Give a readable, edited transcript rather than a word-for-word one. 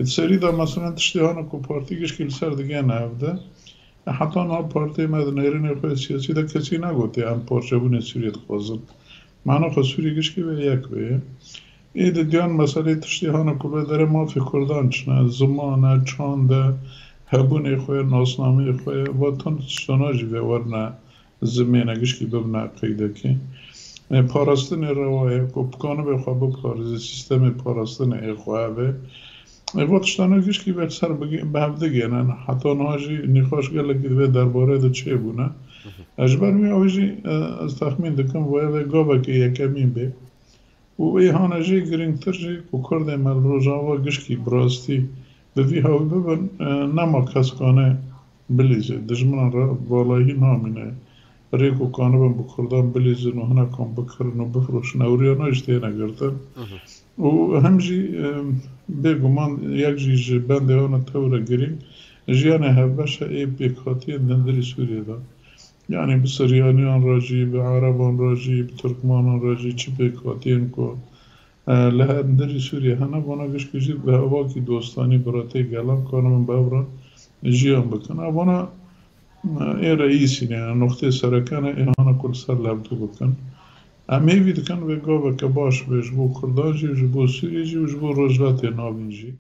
سری دا مثلا تشتیهان کو پارتی گشکل سر دیگه نهفته حتی نا پارتی مدنیرین خواه سیاسی دا کسی نگوته هم پارچه بونه سوریت خوازن معنا خواه سوری گشکی به یک به ایده دیان مسئله تشتیهان کو به داره ما فکردان چنه زمانه چانده هبونه خواه ناسنامه خواه و تن تشتاناجی به ورنه زمینه گشکی ببنه قیده که پاراستن روایه که بکنه به خواه بپارزه سیستم پاراستن اخواه به وقتشتانه گشکی به سر به هفته گینن حتی نهاجی نخواش گله که به درباره ده چه بونه اجبر می آویجی از تخمین دکم ویده گابه که یکمین به و ایهانه جی گرینگتر جی که کرده مل روژاوا گشکی براستی به وی هاوی ببن نما کس کانه بلیزه دجمنان را بالایی نامینه ریکو کانه بن بکردان بلیزه نو هنه کن بکرن و بفروشن اوریانا اجتیه نگرتن و همجی بگمان یک جی بنده آنه توره گرین جیانه هفبشه ای بیکاتی دندری سوریه دا یعنی به سریانیان راجی به عربان راجی به ترکمانان راجی چی بیکاتین که لهندری سوریه هنه بانا گش کجید به هوا کی دوستانی براته گلم کانم بابرا جیان بکن بانا ای رئیسی نه نقطه سرکانه ایهانا کل سر لبدو بکن امی وید کن به گاوه که باش بش بو کردان جی و بو سوری جی و بو روزوات نابین جی